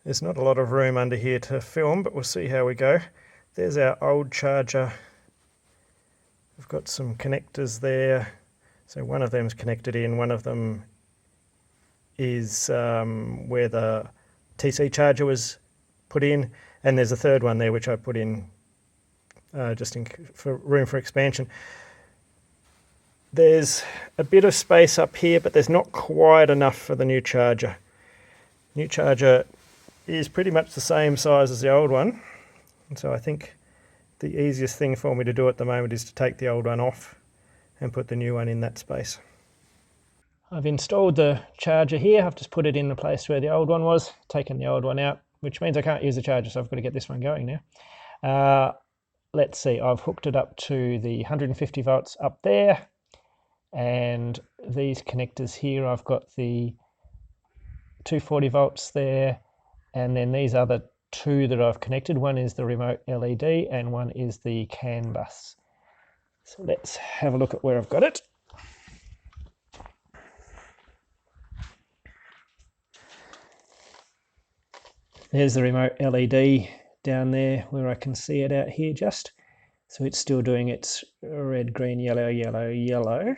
There's not a lot of room under here to film, but we'll see how we go. There's our old charger. We've got some connectors there. So one of them's connected in, one of them is where the TC charger was put in, and there's a third one there which I put in just for room for expansion. There's a bit of space up here, but there's not quite enough for the new charger. New charger is pretty much the same size as the old one, and so I think the easiest thing for me to do at the moment is to take the old one off and put the new one in that space. I've installed the charger here. I've just put it in the place where the old one was, taken the old one out, which means I can't use the charger, so I've got to get this one going now. Let's see, I've hooked it up to the 150 volts up there, and these connectors here, I've got the 240 volts there, and then these other two that I've connected. One is the remote LED and one is the CAN bus. So let's have a look at where I've got it. There's the remote LED down there where I can see it out here just. So it's still doing its red, green, yellow, yellow, yellow.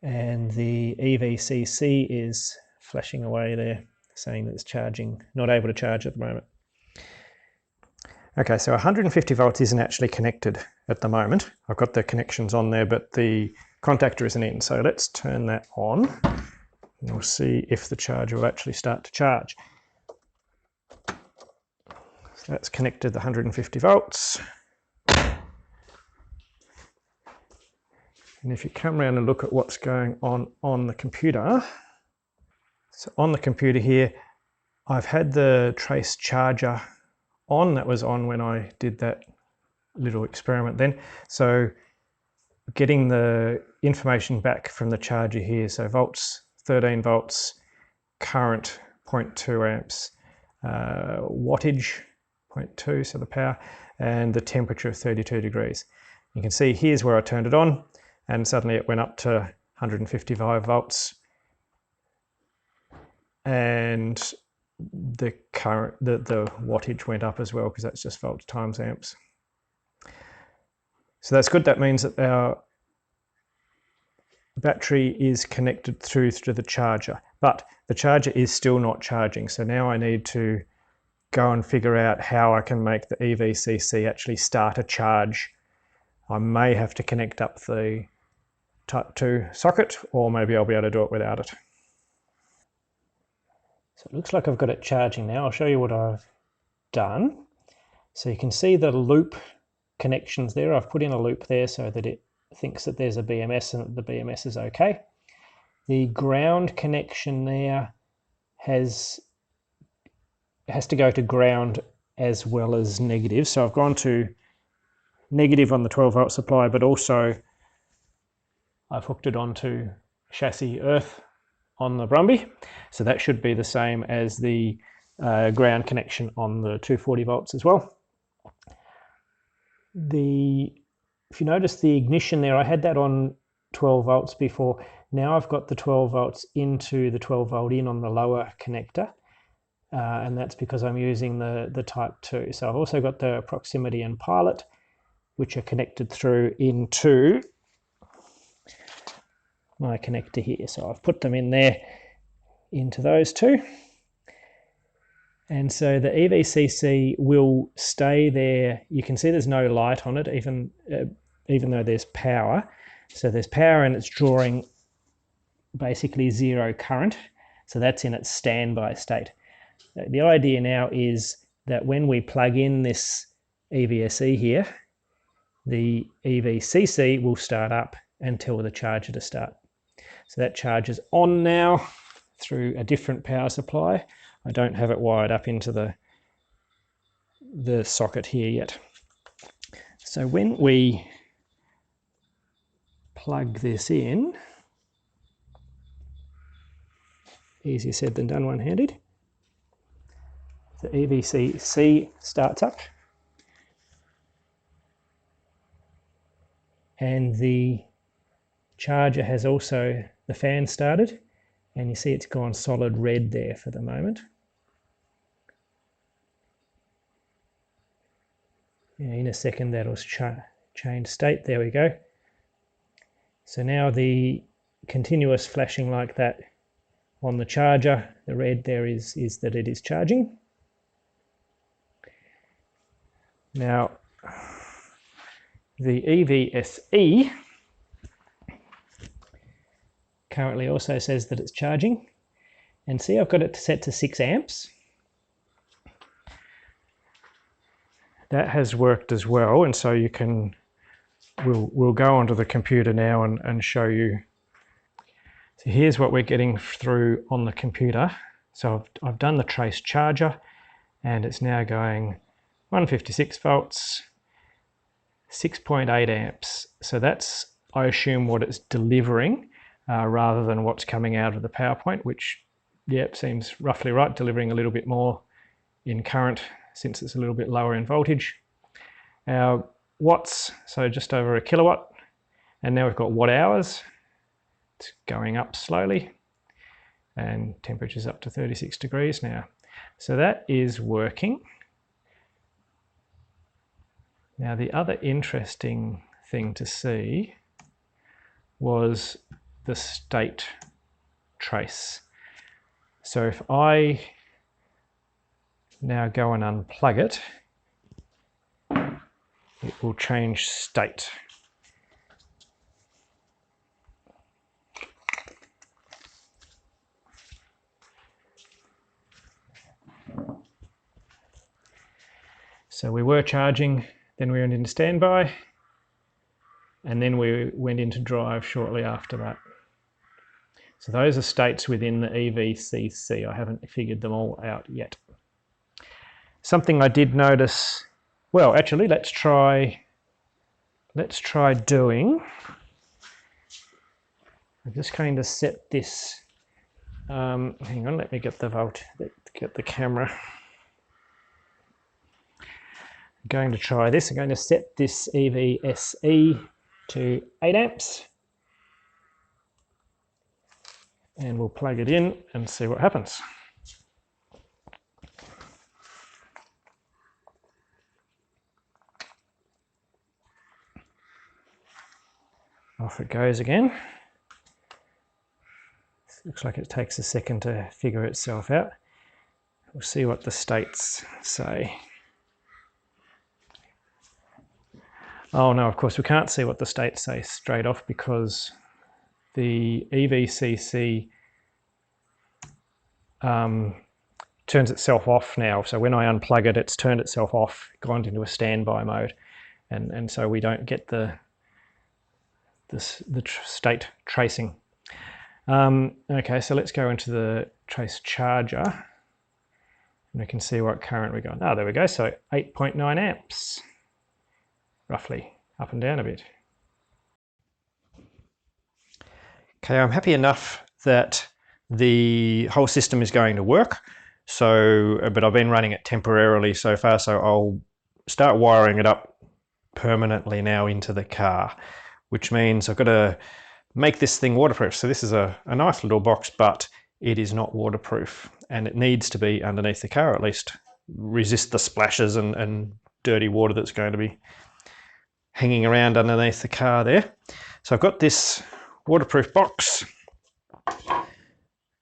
And the EVCC is flashing away there, saying that it's charging, not able to charge at the moment. Okay, so 150 volts isn't actually connected at the moment. I've got the connections on there, but the contactor isn't in. So let's turn that on and we'll see if the charger will actually start to charge. So that's connected the 150 volts. And if you come around and look at what's going on the computer, so on the computer here, I've had the trace charger on. That was on when I did that little experiment then. So getting the information back from the charger here, so volts, 13 volts, current 0.2 amps, wattage 0.2, so the power, and the temperature of 32 degrees. You can see here's where I turned it on, and suddenly it went up to 155 volts, and the current, the wattage went up as well, because that's just volts times amps. So that's good. That means that our battery is connected through to the charger, but the charger is still not charging. So now I need to go and figure out how I can make the EVCC actually start a charge. I may have to connect up the Type 2 socket, or maybe I'll be able to do it without it. So it looks like I've got it charging now. I'll show you what I've done. So you can see the loop connections there. I've put in a loop there so that it thinks that there's a BMS and that the BMS is okay. The ground connection there has to go to ground as well as negative. So I've gone to negative on the 12 volt supply, but also I've hooked it onto chassis earth on the Brumby. So that should be the same as the ground connection on the 240 volts as well. If you notice the ignition there, I had that on 12 volts before. Now I've got the 12 volts into the 12 volt in on the lower connector. And that's because I'm using the Type 2. So I've also got the proximity and pilot, which are connected through into my connector here. So I've put them in there into those two. And so the EVCC will stay there. You can see there's no light on it, even though there's power. So there's power and it's drawing basically zero current. So that's in its standby state. The idea now is that when we plug in this EVSE here, the EVCC will start up and tell the charger to start. So that charge is on now through a different power supply. I don't have it wired up into the socket here yet. So when we plug this in, easier said than done one-handed, the EVCC starts up and the charger has also the fan started, and you see it's gone solid red there for the moment. Yeah, in a second that'll change state. There we go. So now the continuous flashing like that on the charger, the red there is that it is charging. Now the EVSE currently also says that it's charging, and see, I've got it set to 6 amps. That has worked as well, and so you can, we'll go onto the computer now and show you. So here's what we're getting through on the computer. So I've done the trace charger, and it's now going 156 volts, 6.8 amps. So that's, I assume, what it's delivering rather than what's coming out of the PowerPoint, which, yep, seems roughly right, delivering a little bit more in current since it's a little bit lower in voltage. Our watts, so just over a kilowatt, and now we've got watt hours. It's going up slowly, and temperature's up to 36 degrees now. So that is working. Now the other interesting thing to see was the state trace. So if I now go and unplug it, it will change state. So we were charging, then we went into standby, and then we went into drive shortly after that. So those are states within the EVCC. I haven't figured them all out yet. Something I did notice, well, actually, let's try doing, I'm just going to set this, hang on, let me get the camera. I'm going to try this. I'm going to set this EVSE to 8 amps. And we'll plug it in and see what happens. Off it goes again. Looks like it takes a second to figure itself out. We'll see what the states say. Oh no, of course we can't see what the states say straight off because the EVCC turns itself off now. So when I unplug it, it's turned itself off, gone into a standby mode, and so we don't get the state tracing. Okay, so let's go into the trace charger, and we can see what current we got. Oh, there we go. So 8.9 amps, roughly, up and down a bit. Okay, I'm happy enough that the whole system is going to work. So, but I've been running it temporarily so far, so I'll start wiring it up permanently now into the car, which means I've got to make this thing waterproof. So this is a nice little box, but it is not waterproof, and it needs to be underneath the car, at least resist the splashes and dirty water that's going to be hanging around underneath the car there. So I've got this waterproof box,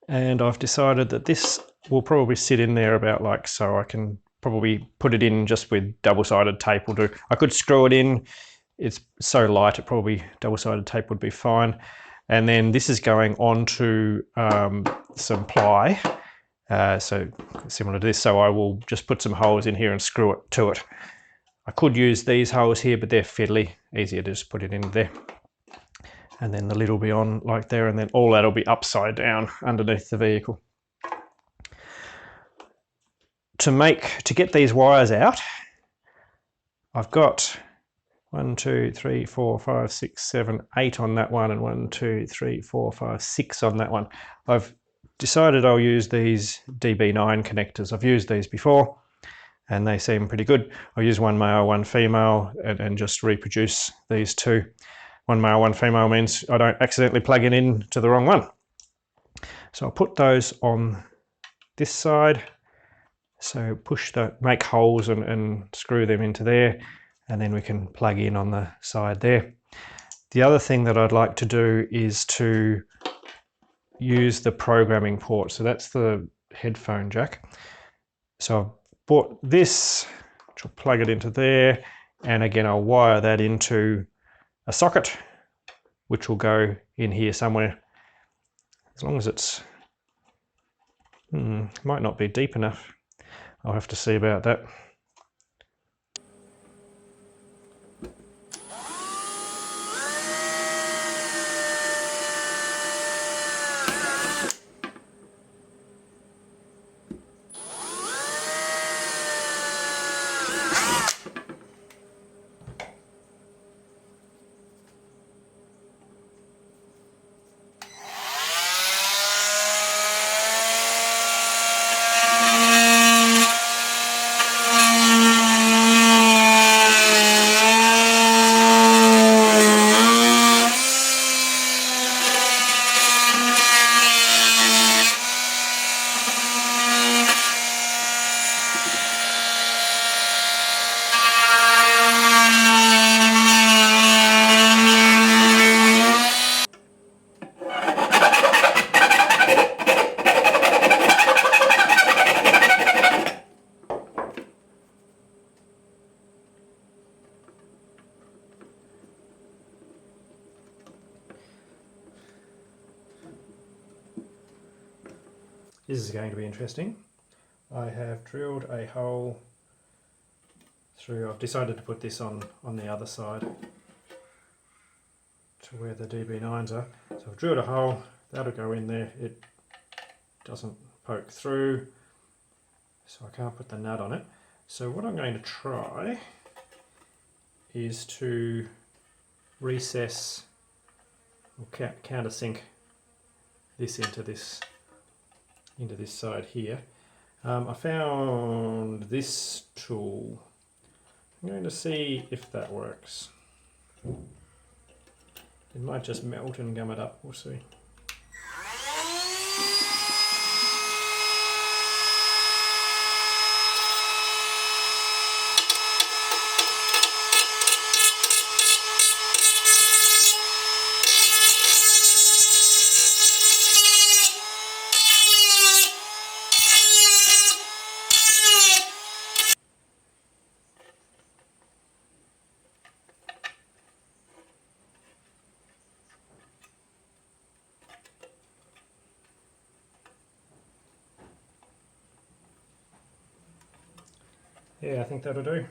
and I've decided that this will probably sit in there about like so. I can probably put it in just with double-sided tape will do. I could screw it in. It's so light, it probably double-sided tape would be fine. And then this is going onto some ply, so similar to this. So I will just put some holes in here and screw it to it. I could use these holes here, but they're fiddly. Easier to just put it in there. And then the lid will be on like there, and then all that will be upside down underneath the vehicle. To get these wires out, I've got 1, 2, 3, 4, 5, 6, 7, 8 on that one, and 1, 2, 3, 4, 5, 6 on that one. I've decided I'll use these Db9 connectors. I've used these before, and they seem pretty good. I'll use one male, one female, and just reproduce these two. One male, one female means I don't accidentally plug it in to the wrong one. So I'll put those on this side. So make holes and screw them into there. and then we can plug in on the side there. The other thing that I'd like to do is to use the programming port. So that's the headphone jack. So I've bought this, which will plug it into there, and again I'll wire that into a socket, which will go in here somewhere. As long as it's, might not be deep enough. I'll have to see about that. This is going to be interesting. I have drilled a hole through, I've decided to put this on the other side to where the DB9s are. So I've drilled a hole, that'll go in there, it doesn't poke through, so I can't put the nut on it. So what I'm going to try is to recess or countersink this into this side here. I found this tool. I'm going to see if that works. It might just melt and gum it up, we'll see. Yeah, I think that'll do.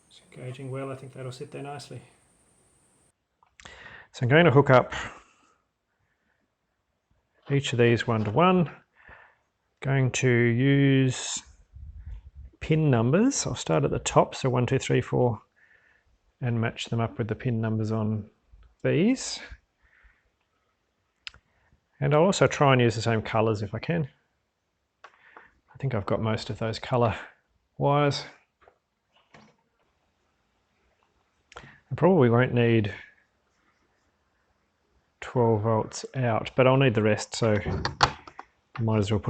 It's engaging well, I think that'll sit there nicely. So I'm going to hook up each of these 1 to 1. Going to use pin numbers. I'll start at the top, so 1, 2, 3, 4, and match them up with the pin numbers on these. And I'll also try and use the same colours if I can. I think I've got most of those colour wires. I probably won't need 12 volts out, but I'll need the rest, so I might as well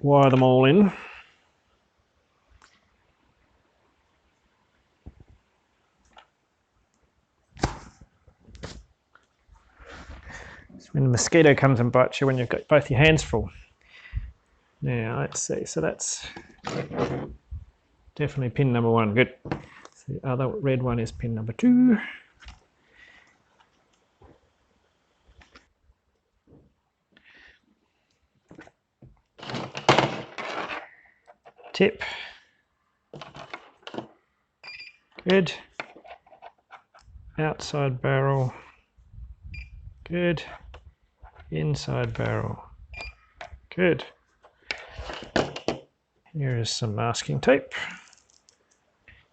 wire them all in. When the mosquito comes and bites you when you've got both your hands full. Now let's see, so that's definitely pin number 1, good. So the other red one is pin number 2. Tip. Good. Outside barrel. Good. Inside barrel. Good. Here is some masking tape.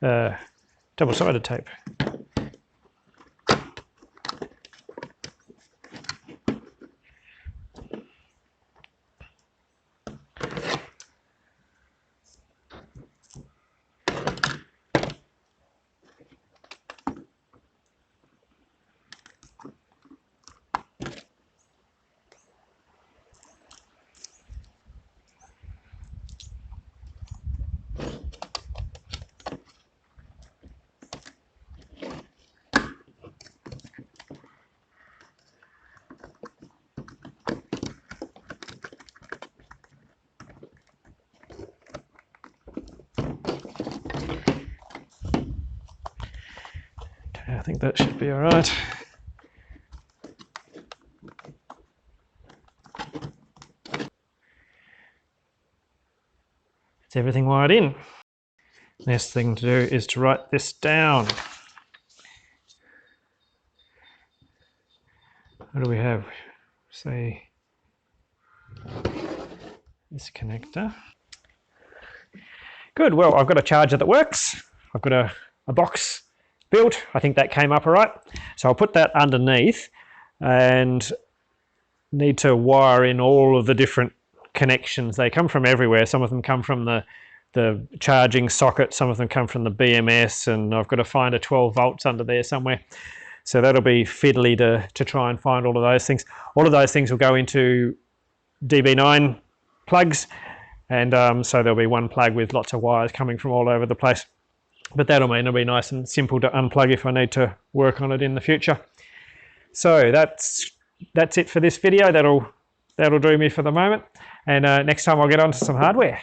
Double-sided tape. I think that should be all right. It's everything wired in. Next thing to do is to write this down. What do we have? Say this connector. Good, well, I've got a charger that works. I've got a box built. I think that came up all right. So I'll put that underneath and need to wire in all of the different connections. They come from everywhere. Some of them come from the charging socket, some of them come from the BMS, and I've got to find a 12 volts under there somewhere. So that'll be fiddly to try and find all of those things. All of those things will go into Db9 plugs, and so there'll be one plug with lots of wires coming from all over the place. But that'll mean it'll be nice and simple to unplug if I need to work on it in the future. So that's it for this video. That'll do me for the moment. And next time I'll get onto some hardware.